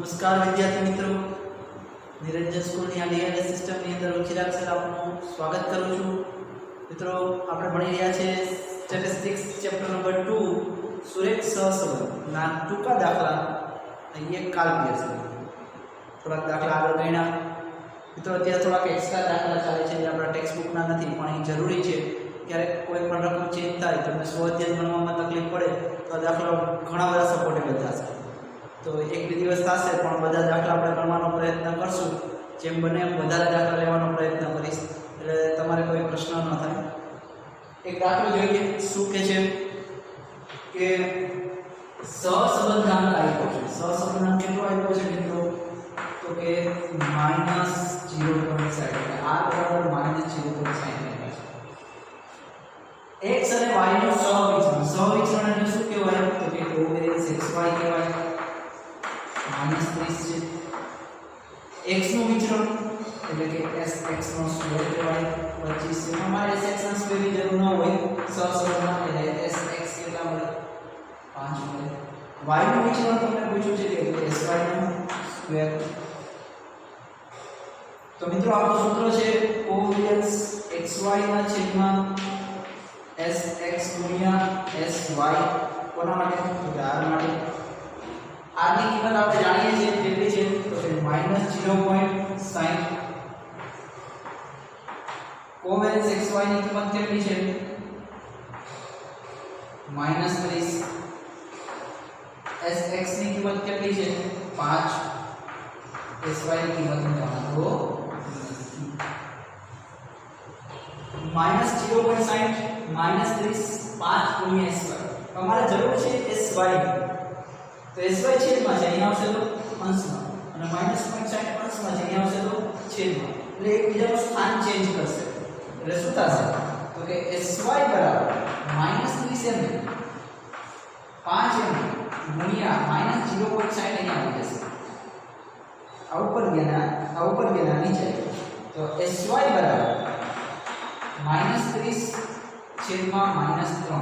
નમસ્કાર વિદ્યાર્થી મિત્રો, નિરંજન સ્કૂલની આ ડીએલએસ સિસ્ટમની અંદર હું ચિરાગ સર આપનું સ્વાગત કરું છું. મિત્રો, આપણે ભણી રહ્યા છીએ સ્ટેટિસ્ટિક્સ ચેપ્ટર નંબર 2 સુરેખ સહસંબંધના ટૂંકા દાખલા એક કાલ્પનિક છે. થોડાક દાખલા આગળ ગણ્યા. મિત્રો, અત્યારે થોડાક એક્સ્ટ્રા દાખલા ચાલે છે જે આપણા ટેક્સ્ટ બુકના નથી, પણ એ જરૂરી છે. ક્યારેક કોઈ પણ રકમ ચેન્જ થાય, તમને સ્વઅધ્યયન ગણવામાં તકલીફ પડે તો આ દાખલા ઘણા બધા સપોર્ટેબલ થશે. તો એક બે દિવસ થશે, પણ બધા દાખલા આપણે ગણવાનો પ્રયત્ન કરશું. જેમ બને એમ વધારે દાખલા લેવાનો પ્રયત્ન કરીશ, એટલે તમારે કોઈ પ્રશ્ન ન થાય. એક દાખલો જોઈએ. શું કહે છે કે સહસંબંધાંક આપ્યો છે. સહસંબંધાંક કેટલો આપ્યો છે મિત્રો? તો કે -0.60, એટલે r બરાબર -0.60 x અને y નું સહવિચરણ. સહવિચરણ એટલે શું કહેવાય? તો કે કોવેરિયન્સ xy કહેવાય. -30 છે. x નું વિચરણ એટલે કે sx નો સ્ક્વેર કહેવાય. 25 છે. અમારે sx ના સ્ક્વેર ની જરૂર ન હોય સહસંબંધમાં, એટલે sx કેટલા મળે? 5 મળે. y નું વિચરણ તમને પૂછ્યું છે કે sy નો સ્ક્વેર. તો મિત્રો, આપણું સૂત્ર છે કોવેરિયન્સ xy ના છેદમાં sx ગુણ્યા sy. કોના માટે? તો કે r માટે. r ની કિંમત આપણે જાણીએ છીએ કેટલી છે? તો કે -0.60. કોવેરિયન્સ xy ની કિંમત કેટલી છે? -30. sx ની કિંમત કેટલી છે? 5. sy ની કિંમત જાણો -0.60 -30 5 ગુણ્યા sy. તમારે જરૂર છે sy. તો sy છેદમાં છે, અહીં આવશે તો અંશમાં, અને -0.60 અંશમાં છે, અહીં આવશે તો છેદમાં. એટલે એકબીજાનું સ્થાન ચેન્જ કરશે. એટલે શું થશે? તો કે sy બરાબર -30 mm 5 mm ગુણ્યા -0.60 અહીં આવી જશે. આ ઉપર ગયા નીચે. તો sy બરાબર -30 છેદમાં -3.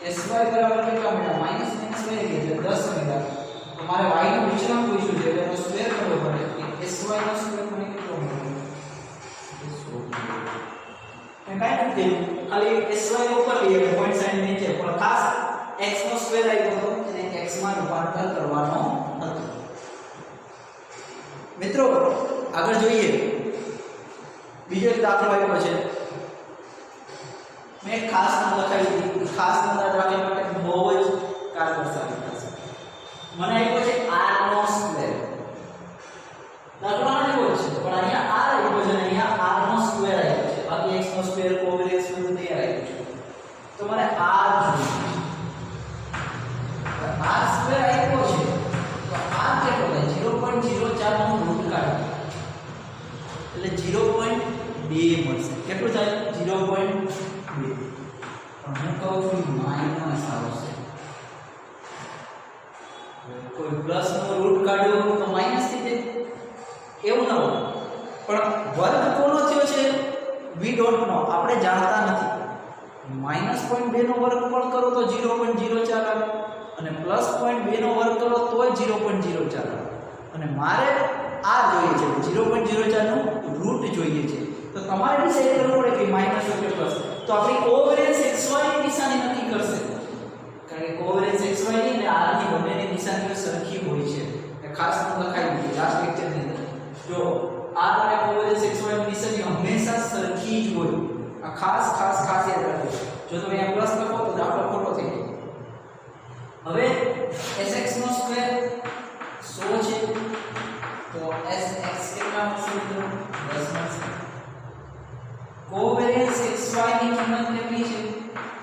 sy બરાબર કેટલા મળ્યા? -30 એટલે 10 મળ્યા. તો મારે y નું વિચરણ પૂછ્યું છે, એટલે એનો સ્ક્વેર કરવો પડે. કે sy નો સ્ક્વેર મને કેટલો મળ્યો? મેં કાંઈ નથી કર્યું, ખાલી sy ઉપર લઈએ એટલે 0.60 નીચે, પણ ખાસ x નો સ્ક્વેર આવ્યો હતો અને x માં રૂપાંતર કરવાનો હતો. મિત્રો, આગળ જોઈએ. બીજો એક દાખલો આવ્યો છે. મેં ખાસ નામ લખાવી દીધું. ખાસ નામ દાખલા માટે બહુ જ કારગર સાબિત થશે. મને આપ્યો છે r નો સ્ક્વેર. દાખલા એવો છે, પણ અહીંયા r આપ્યો છે અને અહીંયા r નો સ્ક્વેર આપ્યો છે. બાકી x નો સ્ક્વેર, કોવેરિયન્સ બધું તૈયાર આપ્યું છે. તો મને r જોઈએ. r સ્ક્વેર આપ્યો છે, તો r કેટલો થાય? 0.04 નો રૂટ કાઢો એટલે 0.2 મળશે. કેટલું થાય? 0.2. પણ હું કહું છું માઈનસ આવશે. કોઈ પ્લસ નો રૂટ કાઢ્યો તો માઈનસ થઈ જાય, એવું ન હોય. પણ વર્ગ કોનો થયો છે? વી ડોન્ટ નો, આપણે જાણતા નથી. -0.2 નો વર્ગ પણ કરો તો 0.04 આવે, અને +0.2 નો વર્ગ કરો તોય 0.04 આવે. અને મારે આ જોઈએ છે 0.04 નું રૂટ જોઈએ છે. તો તમારે ડિસાઈડ કરવું પડે કે માઈનસ કે પ્લસ. તો આપણી કોવેરિયન્સ xy ની નિશાની નક્કી કરશે, કારણ કે કોવેરિયન્સ xy ની અને r ની બંનેની નિશાનીઓ સરખી હોય છે. એ ખાસ નોંધ લખાઈ દીધી લાસ્ટ લેક્ચરની અંદર. જો r અને કોવેરિયન્સ xy ની નિશાનીઓ હંમેશા સરખી જ હોય. આ ખાસ યાદ રાખજો. જો તમે અહીંયા પ્લસ લખો તો દાખલો ખોટો થઈ જાય. હવે sx નો સ્ક્વેર 100 છે, તો sx કેટલા મળશે મિત્રો? 10 મળશે. કોવેરિયન્સ xy ની કિંમત કેટલી છે?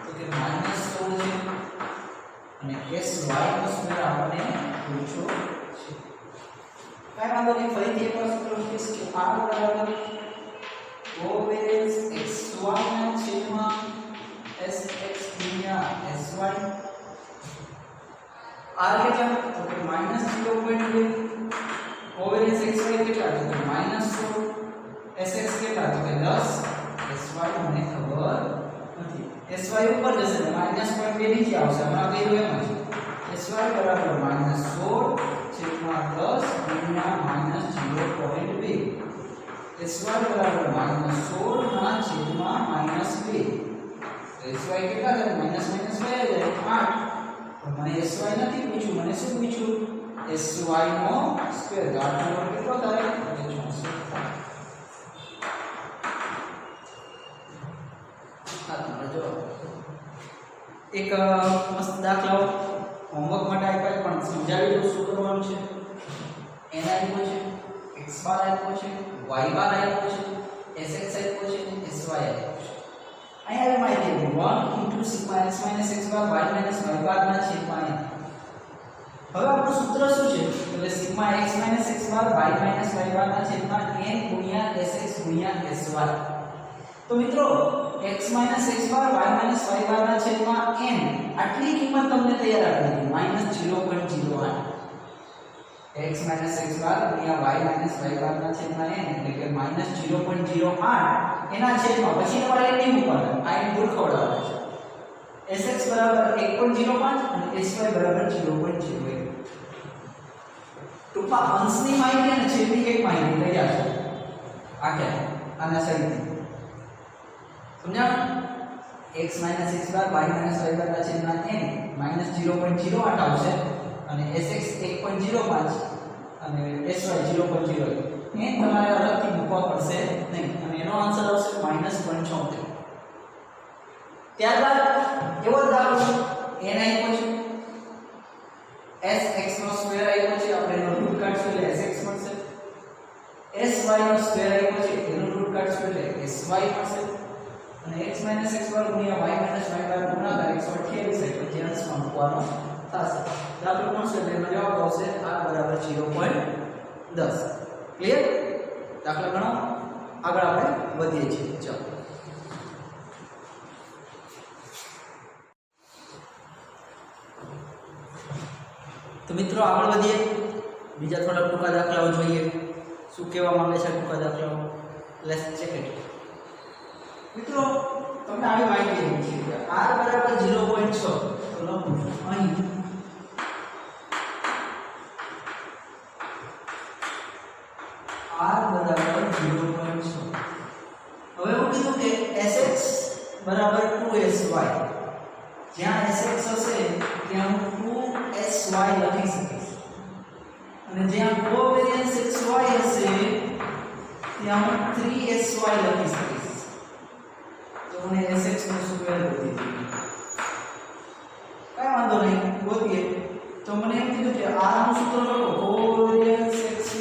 તો કે -16 છે, અને sy નો સ્ક્વેર આપણને પૂછ્યો છે. કાઈ વાંધો નહીં, ફરીથી એકવાર સૂત્ર લખીશ કે r બરાબર કોવેરિયન્સ xy ના છેદમાં sx ગુણ્યા sy. r કેટલા? તો કે -0.2. કોવેરિયન્સ xy કેટલા? તો કે -16. sx કેટલા? તો કે 10. sy મને ખબર નથી. sy ઉપર જશે તો -0.2 નીચે આવશે. હમણાં કહ્યું એમ જ sy બરાબર -16 છેદમાં 10 શું પૂછ્યું sy નો સ્ક્વેર ગાઢ નંબર કેટલો થાય 64 આ તમારો જવાબ એક મસ્ત દાખલાઓ હોમવર્ક માટે આપ્યા પણ સમજાવી દઉં શું કરવાનું છે n આપ્યો છે x બાર આપ્યો છે y બાર આપ્યો છે sx આપ્યો છે sy આપ્યો છે અહીંયા માહિતી 1 સિગ્મા x x બાર y y બાર ના છેદમાં n હવે આપણું સૂત્ર શું છે એટલે સિગ્મા x x બાર y y બાર ના છેદમાં n ગુણ્યા sx ગુણ્યા sy તો મિત્રો x x બાર y y બાર ના છેદમાં n આટલી કિંમત તમને તૈયાર આપી દીધી -0.08 x x બાર ગુણ્યા y y બાર ના છેદમાં n એટલે કે -0.08 એના છેદમાં પછી તમારે n મૂકવાનું આ n દૂર ખવડાવવાનું છે sx બરાબર 1.05 અને sy બરાબર 0.01 ટૂંકમાં અંશની માહિતી અને છેદની એક માહિતી તૈયાર છે આ કે આના સહિત સમજાણું x x બાર y y બાર ના છેદમાં n -0.08 આવશે અને sx 1.05 અને sy 0.01 એ તમારે અલગથી મૂકવા પડશે નહીં અને એનો આન્સર આવશે -0.76 ત્યારબાદ એવો દાખલો n આપ્યો છે sx નો સ્ક્વેર આપ્યો છે આપણે એનો રૂટ કાઢશું એટલે sx મળશે sy નો સ્ક્વેર આપ્યો છે એનો રૂટ કાઢશું એટલે sy મળશે અને x x બાર ગુણ્યા y y બાર ગુણાકાર 128 એટલે જે અંશમાં મૂકવાનો થશે દાખલો મળશે એટલે એનો જવાબ આવશે r બરાબર 0.10 ક્લિયર દાખલા ગણો આગળ આપણે વધીએ છીએ ચાલો તો મિત્રો આગળ વધીએ બીજા થોડા ટૂંકા દાખલાઓ જોઈએ શું કહેવા માંગે છે ટૂંકા દાખલાઓ લેટ્સ ચેક ઇટ મિત્રો તમને આવી માહિતી આપી છે કે r બરાબર 0.6 તો લખું અહીં r બરાબર 0.6 હવે હું કીધું કે sx બરાબર 2sy જ્યાં sx હશે ત્યાં હું 2sy લખી શકીશ અને જ્યાં કોવેરિયન્સ xy હશે ત્યાં હું 3sy લખી શકીશ તો મને sx નો સ્ક્વેર ગોતી દીધો કાઈ વાંધો નહીં ગોતીએ તો મને એમ કીધું કે r નું સૂત્ર લખો કોવેરિયન્સ xy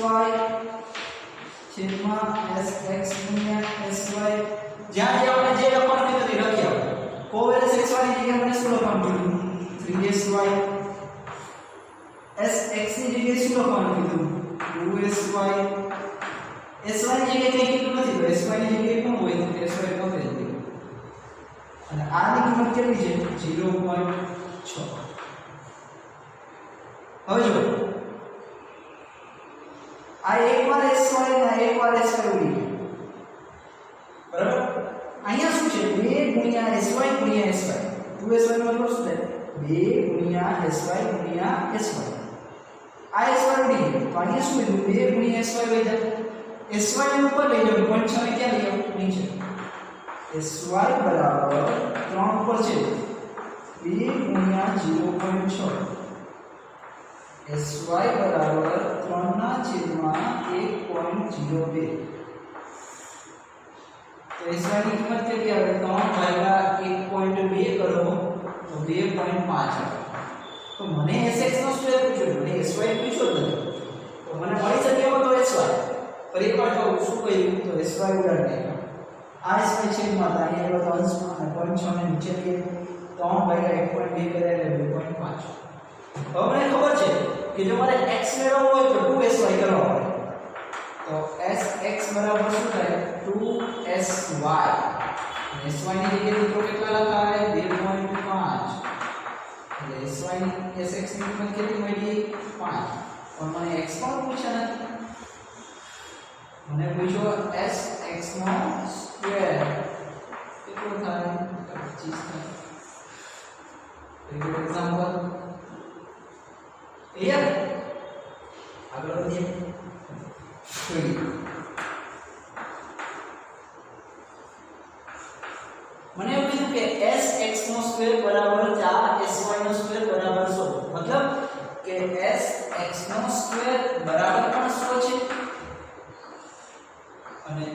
છેદમાં sx ગુણ્યા sy જ્યાં આપણે જે લખવાનું કીધું તે લખી આવો કોવેરિયન્સ xy ની જગ્યાએ મને શું લખવાનું કીધું 3sy sx ની જગ્યાએ શું લખવાનું કીધું 2sy sy ની જગ્યાએ કંઈ કીધું નથી તો sy ની જગ્યાએ કોણ હોય તો sy ગમે જ અને r ની કિંમત કેટલી છે 0.6 હવે જો આ એકવાર sy અને એકવાર sy ઉડી બરાબર અહીંયા શું છે 2 ગુણ્યા sy ગુણ્યા sy 2sy નો મતલબ શું થાય 2 ગુણ્યા sy ગુણ્યા sy આ sy ઉડી તો અહીંયા શું થયું 2 ગુણ્યા sy લઈ જાવ sy ને ઉપર લઈ જાવ 0.6 ને ક્યાં લઈ આવો નીચે sy બરાબર 3 ઉપર છે 2 ગુણ્યા 0.6 sy બરાબર 3 ના છેદમાં 1.02 તો sy ની કિંમત કેટલી આવે 3 ભાગ્યા 1.2 કરો તો 2.5 આવે તો મને sx નો સ્ક્વેર પૂછ્યો મને sy પૂછ્યો નથી તો મને મળી શકે એવો તો sy પર એકવાર તો શું કહ્યું તો sy ઉડાડી આ sy છેદમાં હતા અહીંયા તો અંશમાં અને 0.6 ને નીચે લઈએ 3 ભાગ્યા 1.2 કરે એટલે 2.5 હવે મને ખબર છે કે જો મારે x મેળવવો હોય તો 2sy કરવા પડે તો sx બરાબર શું થાય 2sy અને sy ની જગ્યાએ તો કેટલા લખાય 2.5 એટલે sy ની sx ની કિંમત કેટલી મળી 5 પણ મને x પણ પૂછ્યા નથી મને પૂછ્યો sx નો સ્ક્વેર કેટલો થાય 25 થાય ફોર એક્ઝામ્પલ ક્લિયર આગળ વધીએ મને એવું કીધું કે sx નો સ્ક્વેર બરાબર 4 sy નો સ્ક્વેર બરાબર 16 મતલબ કે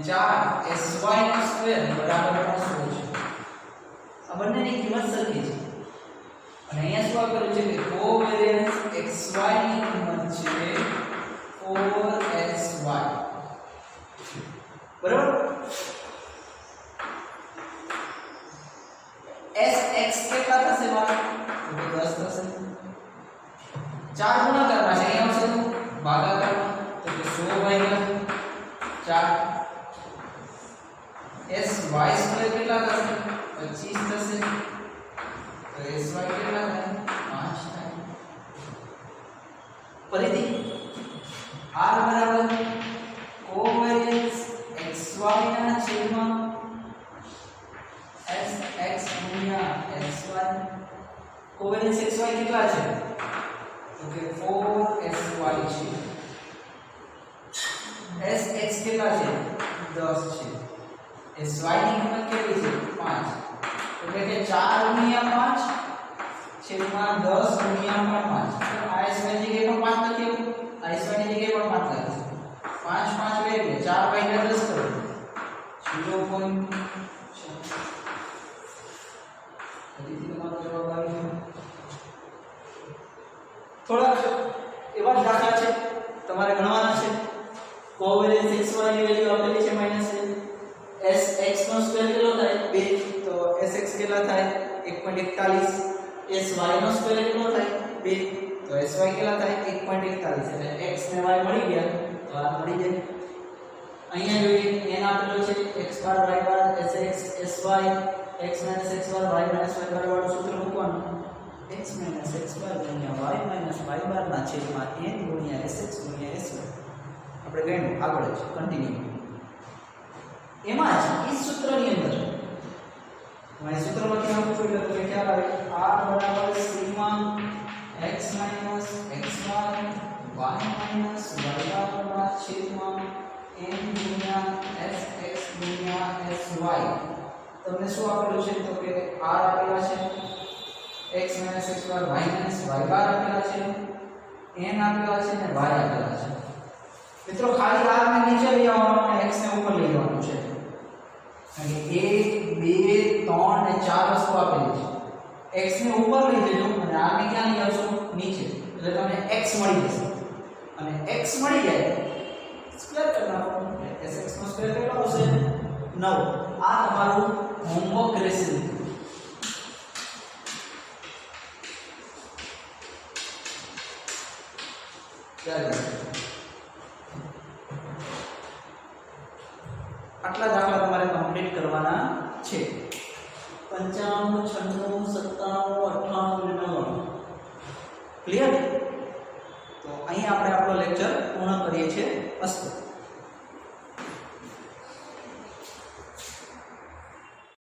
4sy નો સ્ક્વેર બરાબર 100 છે. આ બંનેની કિંમત સરખી છે અને અહીંયા શું આપેલું છે કે કોવેરિયન્સ xy ની કિંમત છે 4xy. બરાબર. sx કેટલા થશે બાળક? તો 10 થશે. 4 ગુણાકારમાં છે, અહીંયા આવશે ભાગાકારમાં, તો કે 100 ભાગ્યા 4. sy² કેટલા થશે? 25 થશે. તો sy કેટલા થાય? 5 થાય. ફરીથી r બરાબર કોવેરિયન્સ xy ના છેદમાં sx ગુણ્યા sy. કોવેરિયન્સ xy કેટલા છે? તો કે 4sy છે. sx કેટલા છે? 10 છે. sy ની કિંમત કેટલી છે? 5. એટલે કે 4 ગુણ્યા 5 છેદમાં 10 ગુણ્યા 5. તો આ sy ની જગ્યાએ પણ 5 લખીએ, આ sy ની જગ્યાએ પણ 5 લખીએ. 5 5 લે એટલે 4 ભાગ્યા 10 કરો 0.6. ફરીથી તમારો જવાબ આવી ગયો. થોડા એવા જ દાખલા છે તમારે ગણવાના છે. કોવેરિયન્સ xy ની વેલ્યુ આપેલી છે -sx નો સ્ક્વેર કેટલો થાય? 2. તો sx કેટલા થાય? 1.41. sy નો સ્ક્વેર કેટલો થાય? 2. તો sy કેટલા થાય? 1.41. એટલે x ને y મળી ગયા તો આ મળી જાય. અહીંયા જોઈએ n આપેલો છે x બાર y બાર sx sy x - x બાર y - y બાર વાળું સૂત્ર મૂકવાનું. x - x બાર ગુણ્યા y - y બાર ના છેદમાં n ગુણ્યા sx ગુણ્યા sy. આપણે ગણ્યું આગળ છે કન્ટિન્યુ. એમાં જ આ સૂત્રની અંદર હું સૂત્ર લખી નાખું છું એટલે તમને ખ્યાલ આવે. r બરાબર સિગ્મા x - x બાર y - y બાર ના છેદમાં n ગુણ્યા sx ગુણ્યા sy. તમને શું આપેલું છે? તો કે r આપેલા છે, x - x બાર y - y બાર આપેલા છે, n આપેલા છે અને y આપેલા છે. મિત્રો ખાલી r ને નીચે લઈ આવવાનો અને x ને ઉપર લઈ આવવાનું છે. કારણ કે 1 2 3 અને 4 વસ્તુ આપેલી છે. x ને ઉપર લઈ જજો અને r ને ક્યાં લઈ આવશો? નીચે. એટલે તમને x મળી જશે અને x મળી જાય સ્ક્વેર કરી નાખો એટલે sx નો સ્ક્વેર કેટલો આવશે? 9. આ તમારું હોમવર્ક રહેશે. આટલા દાખલા તમારે કમ્પ્લીટ કરવાના છે. 95 96 97 98 અને 99. ક્લિયર? તો અહીં આપણે આપણો લેક્ચર પૂર્ણ કરીએ છીએ. અસ્તુ.